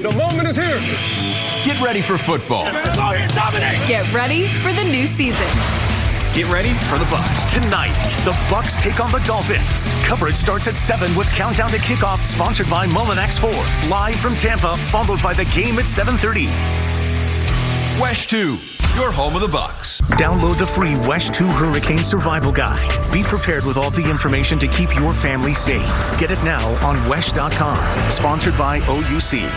The moment is here. Get ready for football. Get ready for the new season. Get ready for the Bucks. Tonight, the Bucks take on the Dolphins. Coverage starts at 7 with Countdown to Kickoff, sponsored by Montage 4. Live from Tampa, followed by the game at 7:30. WESH 2, your home of the Bucks. Download the free WESH 2 Hurricane Survival Guide. Be prepared with all the information to keep your family safe. Get it now on WESH.com. Sponsored by OUC.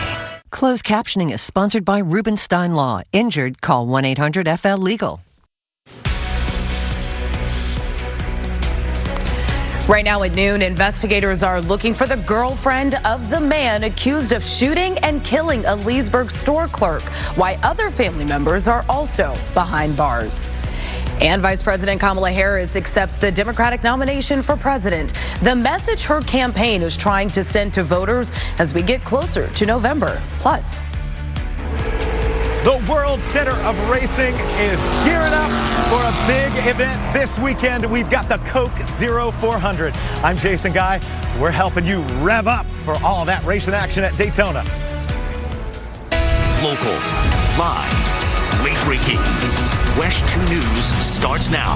Closed captioning is sponsored by Rubenstein Law. Injured? Call 1-800-FL-LEGAL. Right now at noon, investigators are looking for the girlfriend of the man accused of shooting and killing a Leesburg store clerk, while other family members are also behind bars. And Vice President Kamala Harris accepts the Democratic nomination for president. The message her campaign is trying to send to voters as we get closer to November. Plus, the World Center of Racing is gearing up for a big event this weekend. We've got the Coke 0400. I'm Jason Guy. We're helping you rev up for all that racing action at Daytona. Local, live, late-breaking. WESH 2 News starts now.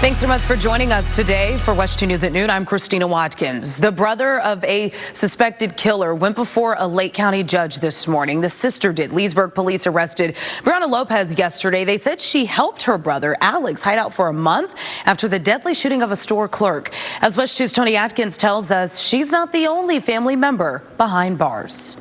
thanks so much for joining us today for WESH 2 News at noon. I'm Christina Watkins. The brother of a suspected killer went before a Lake County judge this morning. The sister did. Leesburg police arrested Brianna Lopez yesterday. They said she helped her brother, Alex, hide out for a month after the deadly shooting of a store clerk. As WESH 2's Tony Atkins tells us, she's not the only family member behind bars.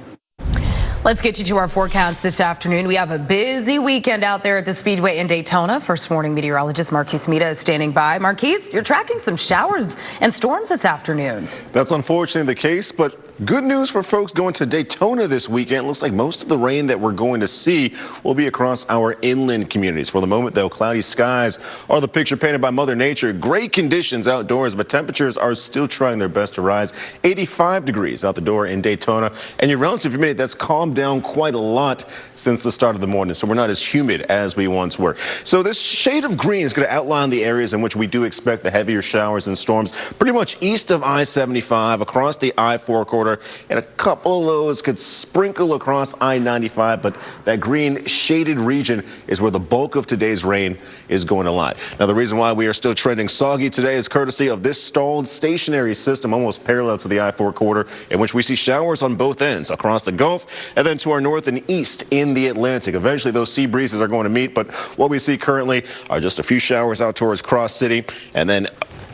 Let's get you to our forecast this afternoon. We have a busy weekend out there at the Speedway in Daytona. First Warning meteorologist Marquise Mita is standing by. Marquise, you're tracking some showers and storms this afternoon. That's unfortunately the case, but good news for folks going to Daytona this weekend. Looks like most of the rain that we're going to see will be across our inland communities. For the moment, though, cloudy skies are the picture painted by Mother Nature. Great conditions outdoors, but temperatures are still trying their best to rise. 85 degrees out the door in Daytona. And your relative humidity, that's calmed down quite a lot since the start of the morning, so we're not as humid as we once were. So this shade of green is going to outline the areas in which we do expect the heavier showers and storms, pretty much east of I-75, across the I-4 corridor. And a couple of those could sprinkle across I-95, but that green shaded region is where the bulk of today's rain is going to lie. Now, the reason why we are still trending soggy today is courtesy of this stalled stationary system almost parallel to the I-4 corridor, in which we see showers on both ends across the Gulf and then to our north and east in the Atlantic. Eventually, those sea breezes are going to meet, but what we see currently are just a few showers out towards Cross City, and then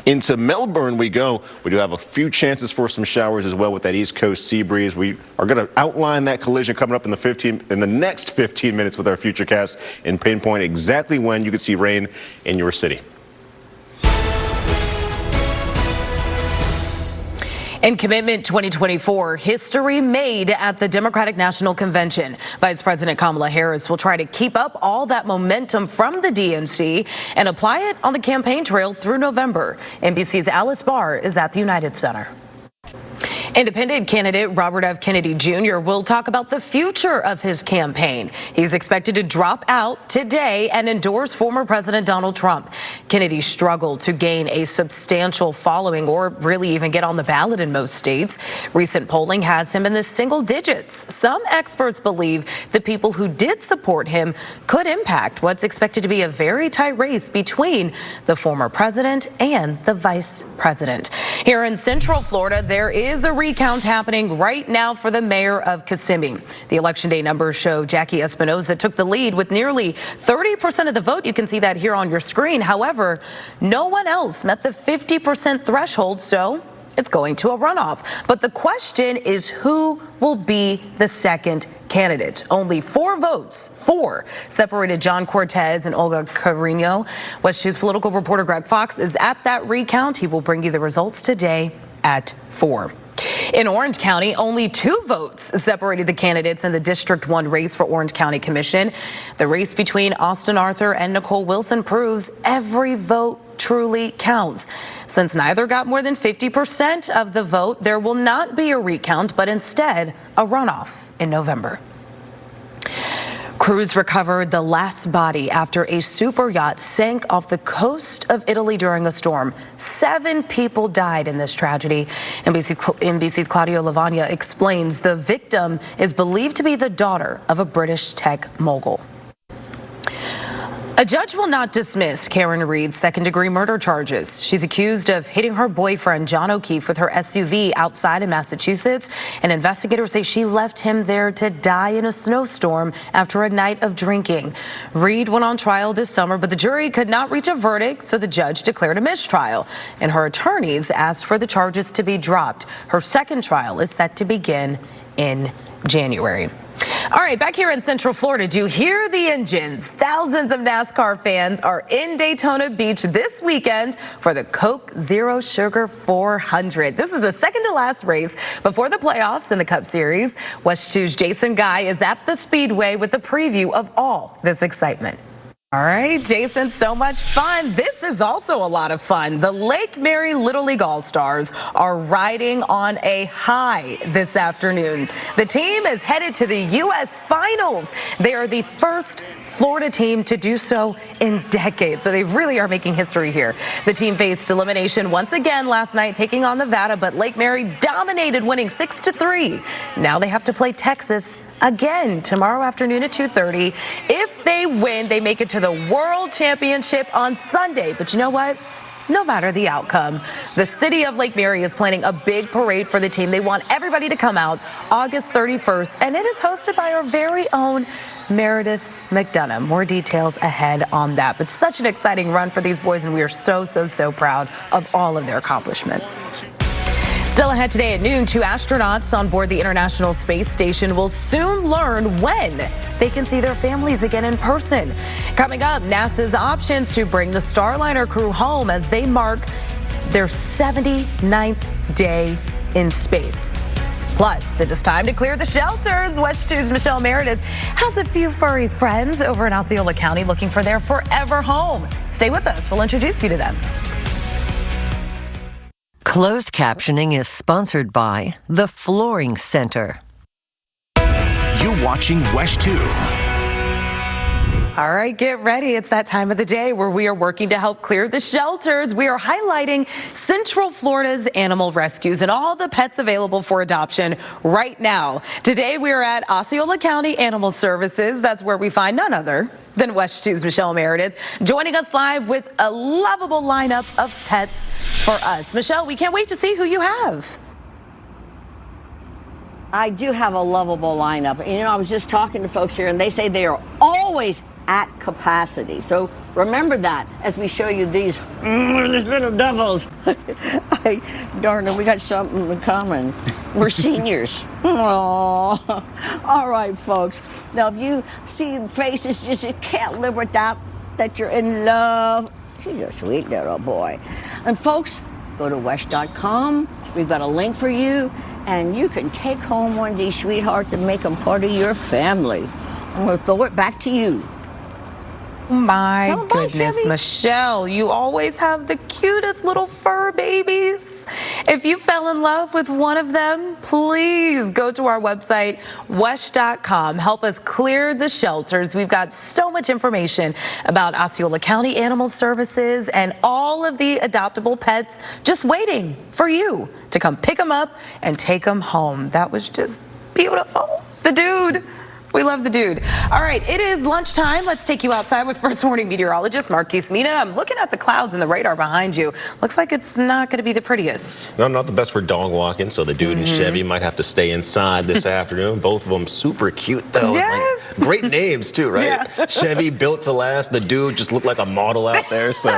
into Melbourne we go. We do have a few chances for some showers as well with that East Coast sea breeze. We are going to outline that collision coming up in the next 15 minutes with our futurecast and pinpoint exactly when you could see rain in your city. In Commitment 2024, history made at the Democratic National Convention. Vice President Kamala Harris will try to keep up all that momentum from the DNC and apply it on the campaign trail through November. NBC's Alice Barr is at the United Center. Independent candidate Robert F. Kennedy Jr. will talk about the future of his campaign. He's expected to drop out today and endorse former President Donald Trump. Kennedy struggled to gain a substantial following or really even get on the ballot in most states. Recent polling has him in the single digits. Some experts believe the people who did support him could impact what's expected to be a very tight race between the former president and the vice president. Here in Central Florida, there is a recount happening right now for the mayor of Kissimmee. The election day numbers show Jackie Espinoza took the lead with nearly 30% of the vote. You can see that here on your screen. However, no one else met the 50% threshold, so it's going to a runoff. But the question is, who will be the second candidate? Only 4 votes, separated John Cortez and Olga Carino. WESH 2's political reporter Greg Fox is at that recount. He will bring you the results today at 4. In Orange County, only 2 votes separated the candidates in the District 1 race for Orange County Commission. The race between Austin Arthur and Nicole Wilson proves every vote truly counts. Since neither got more than 50% of the vote, there will not be a recount, but instead a runoff in November. Crews recovered the last body after a super yacht sank off the coast of Italy during a storm. 7 people died in this tragedy. NBC's Claudio Lavagna explains the victim is believed to be the daughter of a British tech mogul. A judge will not dismiss Karen Reed's second-degree murder charges. She's accused of hitting her boyfriend, John O'Keefe, with her SUV outside in Massachusetts. And investigators say she left him there to die in a snowstorm after a night of drinking. Reed went on trial this summer, but the jury could not reach a verdict, so the judge declared a mistrial. And her attorneys asked for the charges to be dropped. Her second trial is set to begin in January. All right, back here in Central Florida, do you hear the engines? Thousands of NASCAR fans are in Daytona Beach this weekend for the Coke Zero Sugar 400. This is the second to last race before the playoffs in the Cup Series. WESH 2's Jason Guy is at the Speedway with a preview of all this excitement. All right, Jason, so much fun. This is also a lot of fun. The Lake Mary Little League All-Stars are riding on a high this afternoon. The team is headed to the U.S. Finals. They are the first Florida team to do so in decades, so they really are making history here. The team faced elimination once again last night, taking on Nevada, but Lake Mary dominated, winning 6-3. Now they have to play Texas again tomorrow afternoon at 2:30. If they win, they make it to the World Championship on Sunday. But you know what? No matter the outcome, the city of Lake Mary is planning a big parade for the team. They want everybody to come out August 31st, and it is hosted by our very own Meredith McDonough. More details ahead on that. But such an exciting run for these boys, and we are so proud of all of their accomplishments. Still ahead today at noon, 2 astronauts on board the International Space Station will soon learn when they can see their families again in person. Coming up, NASA's options to bring the Starliner crew home as they mark their 79th day in space. Plus, it is time to clear the shelters. WESH 2's Michelle Meredith has a few furry friends over in Osceola County looking for their forever home. Stay with us. We'll introduce you to them. Closed captioning is sponsored by the Flooring Center. You're watching WESH 2. All right, get ready. It's that time of the day where we are working to help clear the shelters. We are highlighting Central Florida's animal rescues and all the pets available for adoption right now. Today, we are at Osceola County Animal Services. That's where we find none other than WESH 2's Michelle Meredith, joining us live with a lovable lineup of pets for us. Michelle, we can't wait to see who you have. I do have a lovable lineup. And, I was just talking to folks here, and they say they are always at capacity. So remember that as we show you these little devils. Darn it, we got something in common. We're seniors. Aww. All right, folks. Now, if you see faces, just you can't live without that you're in love. She's a sweet little boy. And folks, go to WESH.com. We've got a link for you, and you can take home one of these sweethearts and make them part of your family. I'm going to throw it back to you. My goodness, Michelle, you always have the cutest little fur babies. If you fell in love with one of them, please go to our website, WESH.com. Help us clear the shelters. We've got so much information about Osceola County Animal Services and all of the adoptable pets just waiting for you to come pick them up and take them home. That was just beautiful. The dude. We love the dude. All right, it is lunchtime. Let's take you outside with First Warning meteorologist Marquise Mina. I'm looking at the clouds and the radar behind you. Looks like it's not going to be the prettiest. No, not the best for dog walking, so the dude and Chevy might have to stay inside this afternoon. Both of them super cute, though. Yes. Like, great names, too, right? Yeah. Chevy built to last. The dude just looked like a model out there, so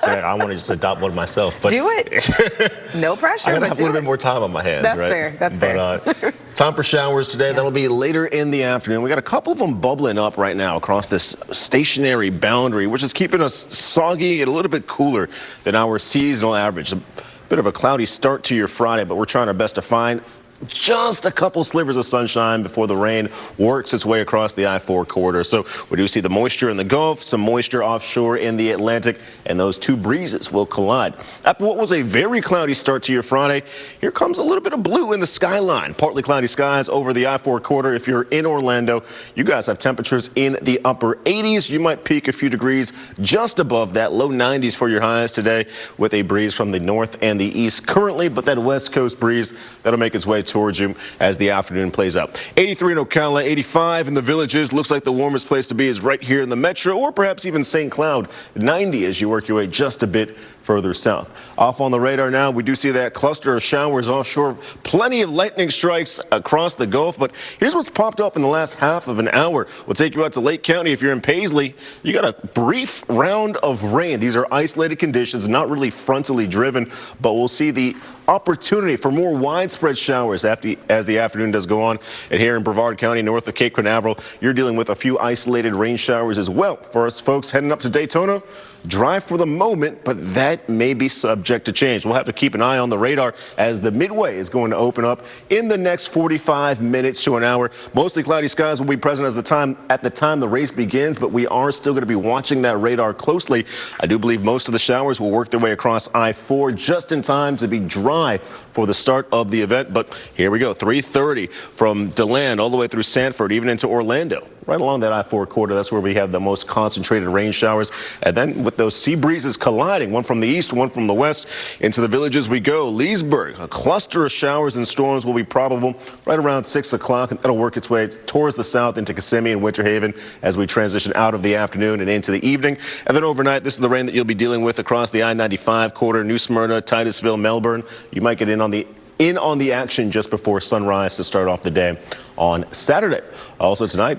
I want to just adopt one myself. But do it. No pressure. I got to have a little bit more time on my hands, That's right? fair. That's fair. Time for showers today. That'll be later in the afternoon. We got a couple of them bubbling up right now across this stationary boundary, which is keeping us soggy and a little bit cooler than our seasonal average. A bit of a cloudy start to your Friday, but we're trying our best to find just a couple slivers of sunshine before the rain works its way across the I-4 corridor. So we do see the moisture in the Gulf, some moisture offshore in the Atlantic, and those two breezes will collide. After what was a very cloudy start to your Friday, here comes a little bit of blue in the skyline. Partly cloudy skies over the I-4 corridor. If you're in Orlando, you guys have temperatures in the upper 80s. You might peak a few degrees just above that, low 90s for your highs today, with a breeze from the north and the east currently, but that west coast breeze that'll make its way towards you as the afternoon plays out. 83 in Ocala, 85 in the Villages. Looks like the warmest place to be is right here in the metro, or perhaps even St. Cloud. 90 as you work your way just a bit further south. Off on the radar now, we do see that cluster of showers offshore. Plenty of lightning strikes across the Gulf, but here's what's popped up in the last half of an hour. We'll take you out to Lake County. If you're in Paisley, you got a brief round of rain. These are isolated conditions, not really frontally driven, but we'll see the opportunity for more widespread showers as the afternoon does go on. And here in Brevard County, north of Cape Canaveral, you're dealing with a few isolated rain showers as well. For us folks heading up to Daytona, dry for the moment, but that may be subject to change. We'll have to keep an eye on the radar as the Midway is going to open up in the next 45 minutes to an hour. Mostly cloudy skies will be present at the time the race begins, but we are still going to be watching that radar closely. I do believe most of the showers will work their way across I-4 just in time to be dry for the start of the event. But here we go, 3:30 from DeLand all the way through Sanford, even into Orlando. Right along that I-4 corridor, that's where we have the most concentrated rain showers. And then with those sea breezes colliding, one from the east, one from the west, into the Villages we go. Leesburg, a cluster of showers and storms will be probable right around 6 o'clock, and that'll work its way towards the south into Kissimmee and Winter Haven as we transition out of the afternoon and into the evening. And then overnight, this is the rain that you'll be dealing with across the I-95 corridor, New Smyrna, Titusville, Melbourne. You might get in on the action just before sunrise to start off the day on Saturday. Also tonight,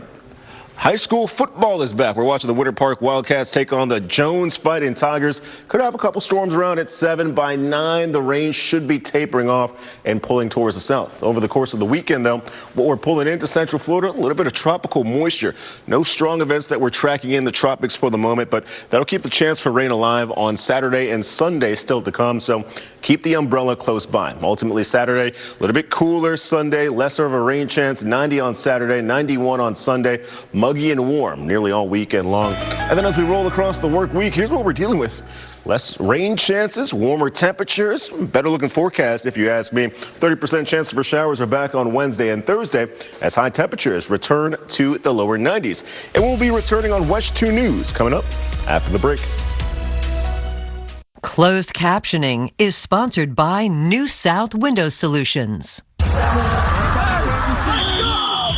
high school football is back. We're watching the Winter Park Wildcats take on the Jones Fighting Tigers. Could have a couple storms around at 7. By 9, the rain should be tapering off and pulling towards the south. Over the course of the weekend, though, what we're pulling into Central Florida, a little bit of tropical moisture. No strong events that we're tracking in the tropics for the moment, but that'll keep the chance for rain alive on Saturday and Sunday still to come. So keep the umbrella close by. Ultimately, Saturday, a little bit cooler. Sunday, lesser of a rain chance. 90 on Saturday, 91 on Sunday. Muggy and warm nearly all weekend long. And then as we roll across the work week, here's what we're dealing with. Less rain chances, warmer temperatures, better looking forecast if you ask me. 30% chance for showers are back on Wednesday and Thursday as high temperatures return to the lower 90s. And we'll be returning on WESH 2 News coming up after the break. Closed captioning is sponsored by New South Window Solutions.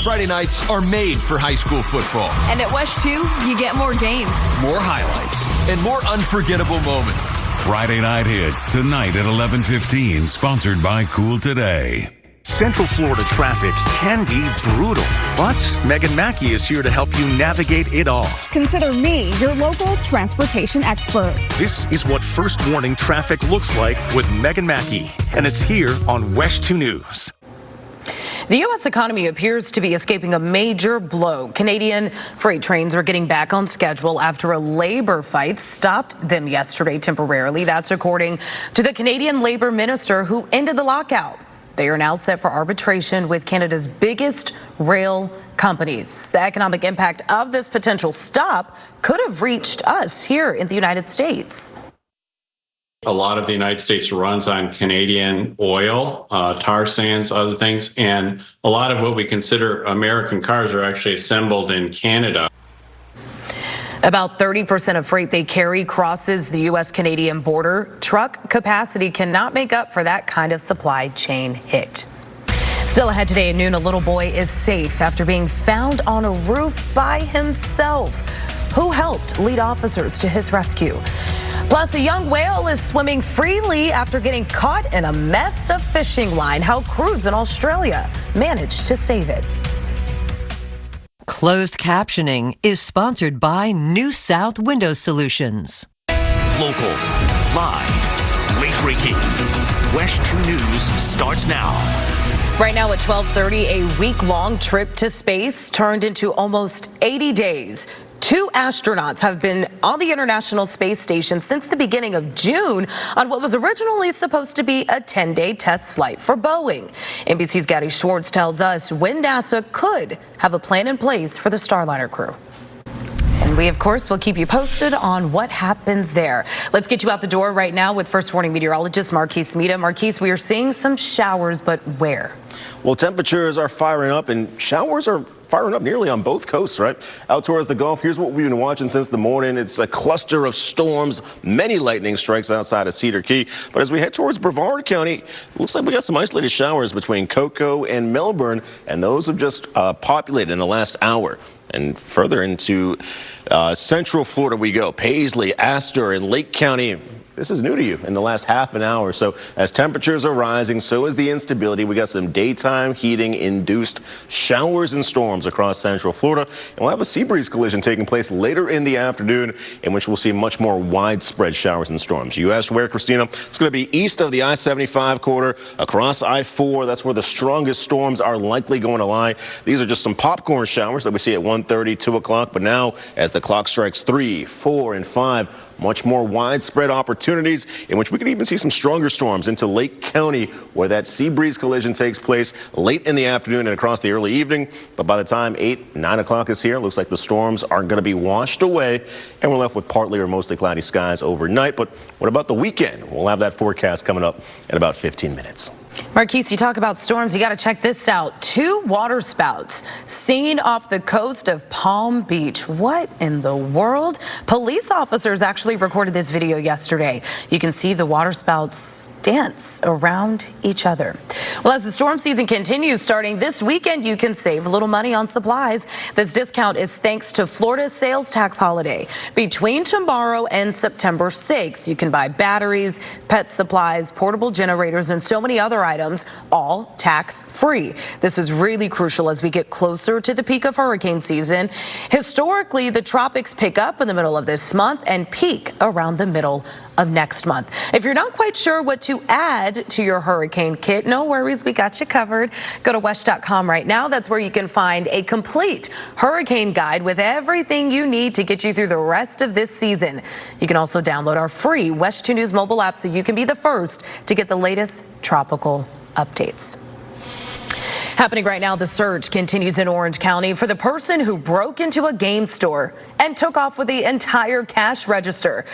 Friday nights are made for high school football. And at WESH 2, you get more games, More highlights and more unforgettable moments. Friday Night Hits tonight at 11:15, sponsored by Cool Today. Central Florida traffic can be brutal, but Megan Mackey is here to help you navigate it all. Consider me your local transportation expert. This is what First Warning traffic looks like with Megan Mackey, and it's here on WESH 2 News. The U.S. economy appears to be escaping a major blow. Canadian freight trains are getting back on schedule after a labor fight stopped them yesterday temporarily. That's according to the Canadian Labor Minister, who ended the lockout. They are now set for arbitration with Canada's biggest rail companies. The economic impact of this potential stop could have reached us here in the United States. A lot of the United States runs on Canadian oil, tar sands, other things, and a lot of what we consider American cars are actually assembled in Canada. About 30% of freight they carry crosses the U.S.-Canadian border. Truck capacity cannot make up for that kind of supply chain hit. Still ahead today at noon, a little boy is safe after being found on a roof by himself. Who helped lead officers to his rescue? Plus, a young whale is swimming freely after getting caught in a mess of fishing line. How crews in Australia managed to save it. Closed captioning is sponsored by New South Window Solutions. Local, live, late-breaking. WESH 2 News starts now. Right now at 12:30, a week-long trip to space turned into almost 80 days. 2 astronauts have been on the International Space Station since the beginning of June on what was originally supposed to be a 10-day test flight for Boeing. NBC's Gabby Schwartz tells us when NASA could have a plan in place for the Starliner crew. And we, of course, will keep you posted on what happens there. Let's get you out the door right now with First Warning meteorologist Marquise Mita. Marquise, we are seeing some showers, but where? Well, temperatures are firing up, and showers are firing up nearly on both coasts, right? Out towards the Gulf, here's what we've been watching since the morning. It's a cluster of storms, many lightning strikes outside of Cedar Key. But as we head towards Brevard County, it looks like we got some isolated showers between Cocoa and Melbourne, and those have just populated in the last hour. And further into central Florida we go. Paisley, Astor, and Lake County. This is new to you in the last half an hour. So as temperatures are rising, so is the instability. We got some daytime heating induced showers and storms across central Florida. And we'll have a sea breeze collision taking place later in the afternoon, in which we'll see much more widespread showers and storms. You asked where, Christina? It's going to be east of the I-75 corridor, across I-4. That's where the strongest storms are likely going to lie. These are just some popcorn showers that we see at 1:30, 2 o'clock. But now, as the clock strikes 3, 4, and 5, much more widespread opportunities in which we could even see some stronger storms into Lake County, where that sea breeze collision takes place late in the afternoon and across the early evening. But by the time 8, 9 o'clock is here, it looks like the storms are going to be washed away, and we're left with partly or mostly cloudy skies overnight. But what about the weekend? We'll have that forecast coming up in about 15 minutes. Marquise, you talk about storms. You got to check this out. 2 waterspouts seen off the coast of Palm Beach. What in the world? Police officers actually recorded this video yesterday. You can see the waterspouts dance around each other. Well, as the storm season continues, starting this weekend, you can save a little money on supplies. This discount is thanks to Florida's sales tax holiday. Between tomorrow and September 6th, you can buy batteries, pet supplies, portable generators, and so many other items, all tax-free. This is really crucial as we get closer to the peak of hurricane season. Historically, the tropics pick up in the middle of this month and peak around the middle of next month. If you're not quite sure what to add to your hurricane kit, no worries, we got you covered. Go to WESH.com right now. That's where you can find a complete hurricane guide with everything you need to get you through the rest of this season. You can also download our free WESH 2 News mobile app so you can be the first to get the latest tropical updates. Happening right now, the search continues in Orange County for the person who broke into a game store and took off with the entire cash register.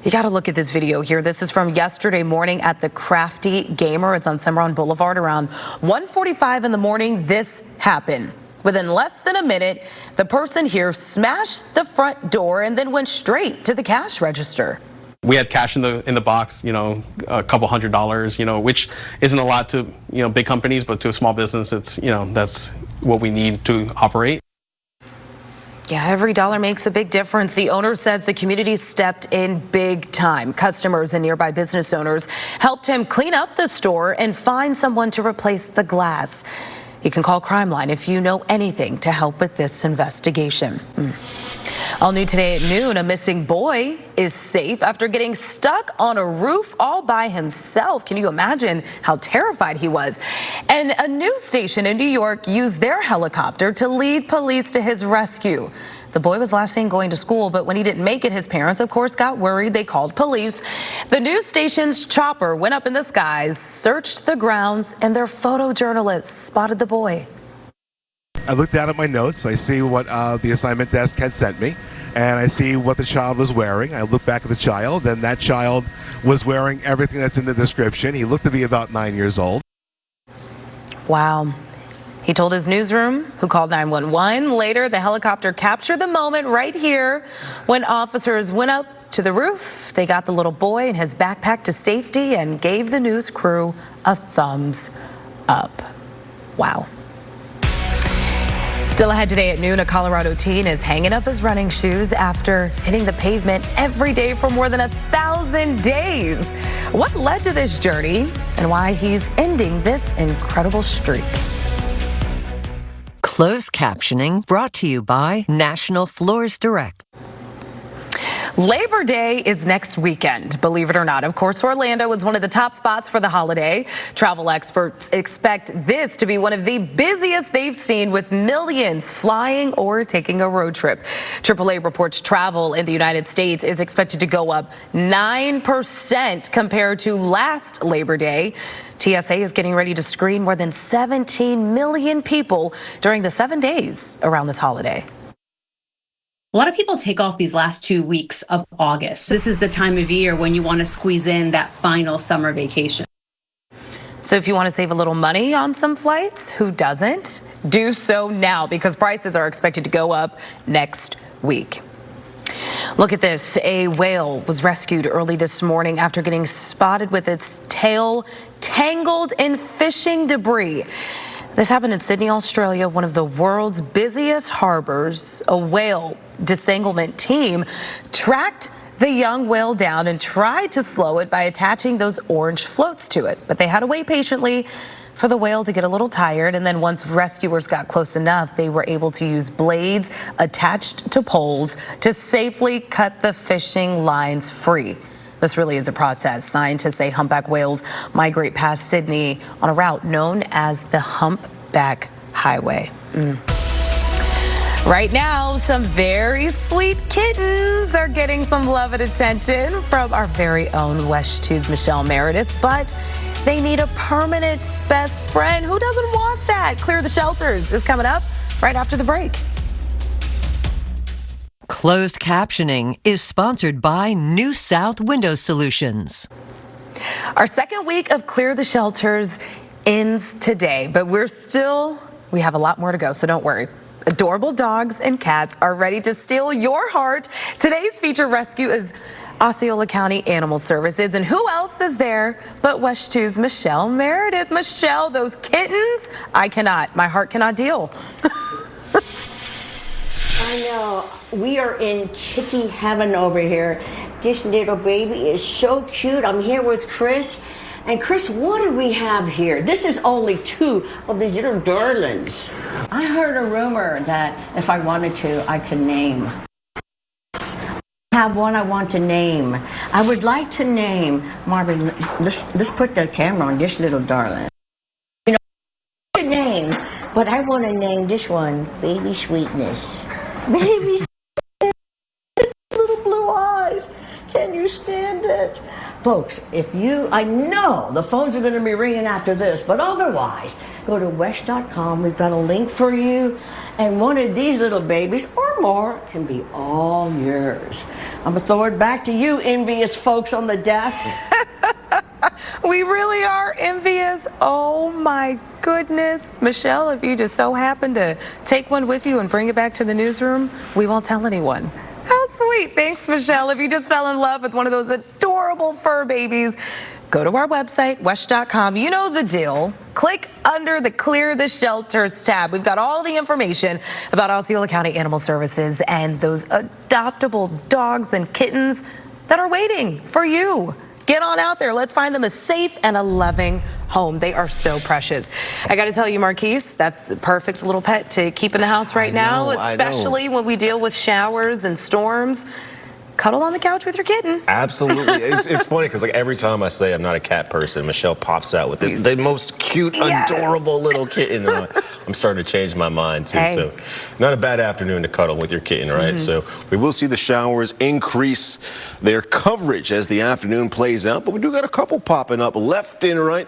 You got to look at this video here. This is from yesterday morning at the Crafty Gamer. It's on Cimarron Boulevard around 1:45 in the morning. This happened. Within less than a minute, the person here smashed the front door and then went straight to the cash register. We had cash in the box, a couple $100s, which isn't a lot to, big companies, but to a small business, it's, that's what we need to operate. Yeah, every dollar makes a big difference. The owner says the community stepped in big time. Customers and nearby business owners helped him clean up the store and find someone to replace the glass. You can call Crime Line if you know anything to help with this investigation. All new today at noon, a missing boy is safe after getting stuck on a roof all by himself. Can you imagine how terrified he was? And a news station in New York used their helicopter to lead police to his rescue. The boy was last seen going to school, but when he didn't make it, his parents, of course, got worried. They called police. The news station's chopper went up in the skies, searched the grounds, and their photojournalists spotted the boy. I looked down at my notes. I see what the assignment desk had sent me, and I see what the child was wearing. I look back at the child, and that child was wearing everything that's in the description. He looked to be about 9 years old. Wow. He told his newsroom, who called 911. Later, the helicopter captured the moment right here when officers went up to the roof. They got the little boy and his backpack to safety and gave the news crew a thumbs up. Wow. Still ahead today at noon, a Colorado teen is hanging up his running shoes after hitting the pavement every day for more than 1,000 days. What led to this journey and why he's ending this incredible streak? Closed captioning brought to you by National Floors Direct. Labor Day is next weekend, believe it or not. Of course, Orlando is one of the top spots for the holiday. Travel experts expect this to be one of the busiest they've seen, with millions flying or taking a road trip. AAA reports travel in the United States is expected to go up 9% compared to last Labor Day. TSA is getting ready to screen more than 17 million people during the 7 days around this holiday. A lot of people take off these last 2 weeks of August. This is the time of year when you want to squeeze in that final summer vacation. So if you want to save a little money on some flights, who doesn't? Do so now, because prices are expected to go up next week. Look at this. A whale was rescued early this morning after getting spotted with its tail tangled in fishing debris. This happened in Sydney, Australia, one of the world's busiest harbors. A whale disentanglement team tracked the young whale down and tried to slow it by attaching those orange floats to it. But they had to wait patiently for the whale to get a little tired. And then once rescuers got close enough, they were able to use blades attached to poles to safely cut the fishing lines free. This really is a process. Scientists say humpback whales migrate past Sydney on a route known as the Humpback Highway. Right now, some very sweet kittens are getting some love and attention from our very own WESH 2's Michelle Meredith, but they need a permanent best friend. Who doesn't want that? Clear the Shelters is coming up right after the break. Closed captioning is sponsored by New South Window Solutions. Our second week of Clear the Shelters ends today, but we have a lot more to go, so don't worry. Adorable dogs and cats are ready to steal your heart. Today's feature rescue is Osceola County Animal Services, and who else is there but WESH 2's Michelle Meredith. Michelle, those kittens, my heart cannot deal. I know. We are in kitty heaven over here. This little baby is so cute. I'm here with Chris. And Chris, what do we have here? This is only 2 of these little darlings. I heard a rumor that if I wanted to, I could name. I have one I want to name. I would like to name Marvin. Let's put the camera on this little darling. You know, name, but I want to name this one Baby Sweetness. Baby Sweetness. Little blue eyes. Can you stand it? Folks, I know the phones are going to be ringing after this, but otherwise, go to WESH.com. We've got a link for you, and one of these little babies or more can be all yours. I'm going to throw it back to you, envious folks on the desk. We really are envious. Oh my goodness. Michelle, if you just so happen to take one with you and bring it back to the newsroom, we won't tell anyone. How sweet. Thanks, Michelle. If you just fell in love with one of those adorable fur babies, go to our website, WESH.com. You know the deal. Click under the Clear the Shelters tab. We've got all the information about Osceola County Animal Services and those adoptable dogs and kittens that are waiting for you. Get on out there. Let's find them a safe and a loving home. They are so precious. I got to tell you, Marquise, that's the perfect little pet to keep in the house right now, especially when we deal with showers and storms. Cuddle on the couch with your kitten. Absolutely. It's funny because like every time I say I'm not a cat person, Michelle pops out with the most cute, adorable little kitten. I'm starting to change my mind too. Hey. So not a bad afternoon to cuddle with your kitten, right? So we will see the showers increase their coverage as the afternoon plays out, but we do got a couple popping up left and right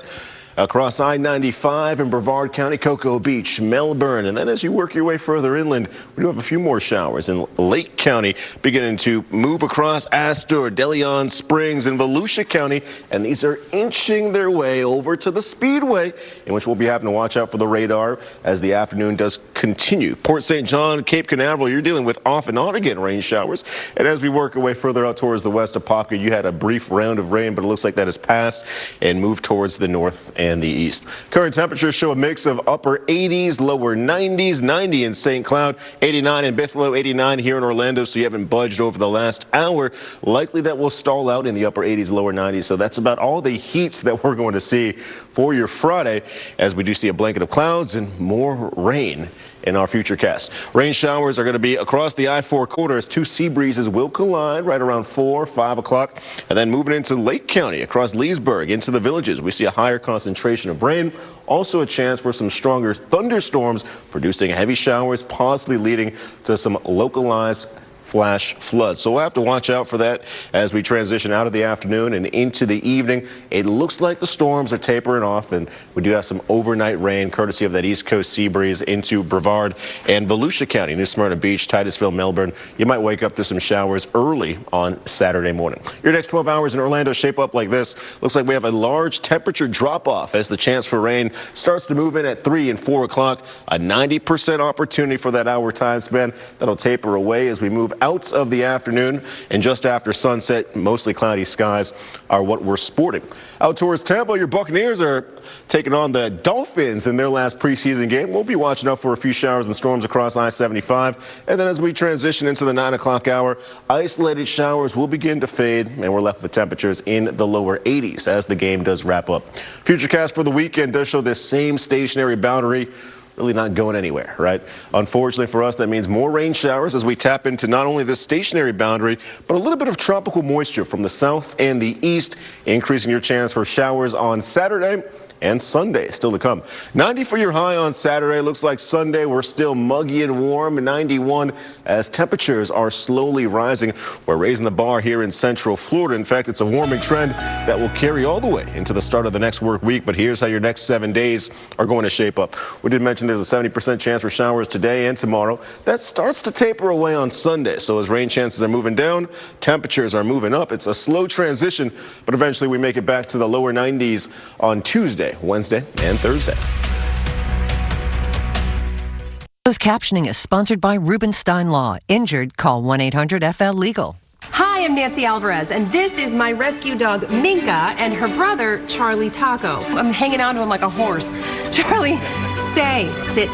across I-95 in Brevard County, Cocoa Beach, Melbourne. And then as you work your way further inland, we do have a few more showers in Lake County, beginning to move across Astor, De Leon Springs, and Volusia County. And these are inching their way over to the Speedway, in which we'll be having to watch out for the radar as the afternoon does continue. Port St. John, Cape Canaveral, you're dealing with off and on again rain showers. And as we work our way further out towards the west of Popka, you had a brief round of rain, but it looks like that has passed and moved towards the north and the east. Current temperatures show a mix of upper 80s, lower 90s, 90 in St. Cloud, 89 in Bithlo, 89 here in Orlando, so you haven't budged over the last hour. Likely that will stall out in the upper 80s, lower 90s, so that's about all the heats that we're going to see for your Friday, as we do see a blanket of clouds and more rain in our futurecast. Rain showers are going to be across the I-4 corridor as two sea breezes will collide right around 4, 5 o'clock. And then moving into Lake County, across Leesburg, into the villages, we see a higher concentration of rain. Also a chance for some stronger thunderstorms, producing heavy showers, possibly leading to some localized flash floods. So we'll have to watch out for that as we transition out of the afternoon and into the evening. It looks like the storms are tapering off, and we do have some overnight rain courtesy of that east coast sea breeze into Brevard and Volusia County, New Smyrna Beach, Titusville, Melbourne. You might wake up to some showers early on Saturday morning. Your next 12 hours in Orlando shape up like this. Looks like we have a large temperature drop off as the chance for rain starts to move in at 3 and 4 o'clock. A 90% opportunity for that hour time span. That'll taper away as we move out of the afternoon, and just after sunset, mostly cloudy skies are what we're sporting. Out towards Tampa, your Buccaneers are taking on the Dolphins in their last preseason game. We'll be watching out for a few showers and storms across I-75, and then as we transition into the 9 o'clock hour, isolated showers will begin to fade, and we're left with temperatures in the lower 80s as the game does wrap up. Futurecast for the weekend does show this same stationary boundary really not going anywhere, right? Unfortunately for us, that means more rain showers as we tap into not only this stationary boundary, but a little bit of tropical moisture from the south and the east, increasing your chance for showers on Saturday and Sunday still to come. 90 for your high on Saturday. Looks like Sunday we're still muggy and warm, 91 as temperatures are slowly rising. We're raising the bar here in Central Florida. In fact, it's a warming trend that will carry all the way into the start of the next work week. But here's how your next 7 days are going to shape up. We did mention there's a 70% chance for showers today and tomorrow. That starts to taper away on Sunday. So as rain chances are moving down, temperatures are moving up. It's a slow transition, but eventually we make it back to the lower 90s on Tuesday, Wednesday, and Thursday. Closed captioning is sponsored by Rubenstein Law. Injured? Call 1-800-FL-LEGAL. Hi, I'm Nancy Alvarez, and this is my rescue dog, Minka, and her brother, Charlie Taco. I'm hanging on to him like a horse. Charlie, stay. Sit.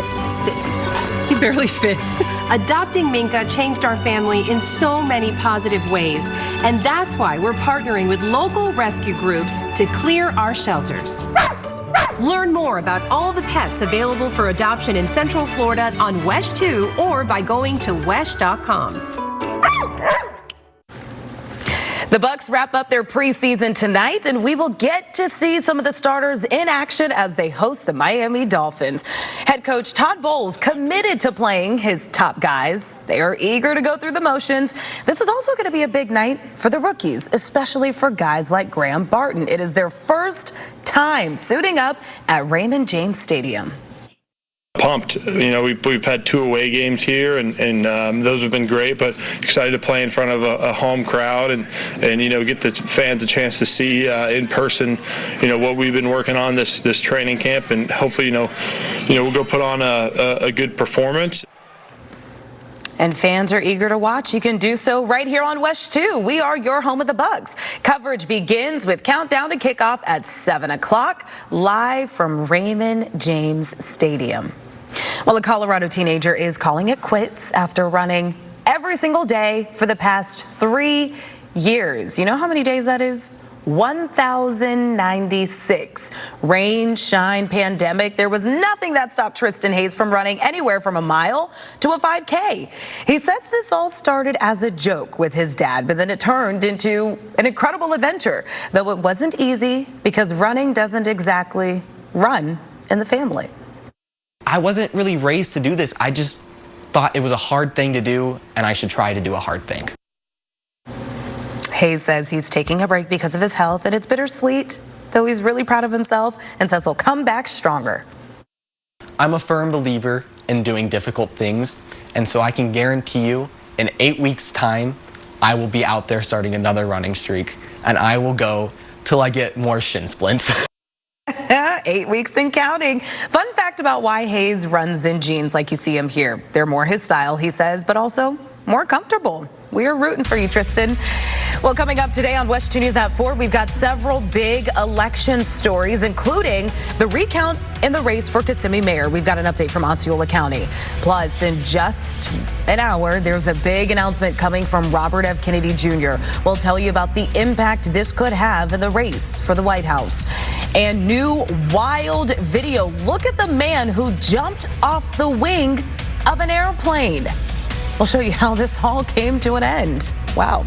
He barely fits. Adopting Minka changed our family in so many positive ways, and that's why we're partnering with local rescue groups to clear our shelters. Learn more about all the pets available for adoption in Central Florida on WESH 2 or by going to WESH.com. The Bucs wrap up their preseason tonight, and we will get to see some of the starters in action as they host the Miami Dolphins. Head coach Todd Bowles committed to playing his top guys. They are eager to go through the motions. This is also going to be a big night for the rookies, especially for guys like Graham Barton. It is their first time suiting up at Raymond James Stadium. Pumped. You know, we've had 2 away games here, and those have been great, but excited to play in front of a home crowd and you know, get the fans a chance to see in person, you know, what we've been working on this training camp, and hopefully, you know, we'll go put on a good performance. And fans are eager to watch. You can do so right here on WESH 2. We are your home of the Bucs. Coverage begins with countdown to kickoff at 7 o'clock, live from Raymond James Stadium. Well, a Colorado teenager is calling it quits after running every single day for the past 3 years. You know how many days that is? 1,096. Rain, shine, pandemic. There was nothing that stopped Tristan Hayes from running anywhere from a mile to a 5K. He says this all started as a joke with his dad, but then it turned into an incredible adventure, though it wasn't easy because running doesn't exactly run in the family. I wasn't really raised to do this. I just thought it was a hard thing to do, and I should try to do a hard thing. Hayes says he's taking a break because of his health, and it's bittersweet, though he's really proud of himself and says he'll come back stronger. I'm a firm believer in doing difficult things, and so I can guarantee you in 8 weeks' time, I will be out there starting another running streak, and I will go till I get more shin splints. 8 weeks and counting. Fun fact about why Hayes runs in jeans like you see him here. They're more his style, he says, but also more comfortable. We are rooting for you, Tristan. Well, coming up today on WESH 2 News at 4, we've got several big election stories, including the recount in the race for Kissimmee mayor. We've got an update from Osceola County. Plus, in just an hour, there's a big announcement coming from Robert F. Kennedy Jr. We'll tell you about the impact this could have in the race for the White House. And new wild video. Look at the man who jumped off the wing of an airplane. We'll show you how this all came to an end. Wow.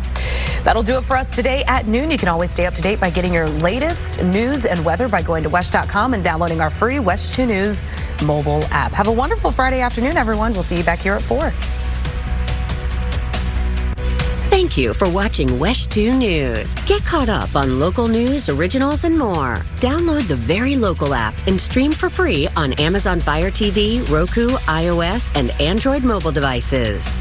That'll do it for us today at noon. You can always stay up to date by getting your latest news and weather by going to WESH.com and downloading our free WESH 2 News mobile app. Have a wonderful Friday afternoon, everyone. We'll see you back here at 4. Thank you for watching WESH 2 News. Get caught up on local news, originals, and more. Download the Very Local app and stream for free on Amazon Fire TV, Roku, iOS, and Android mobile devices.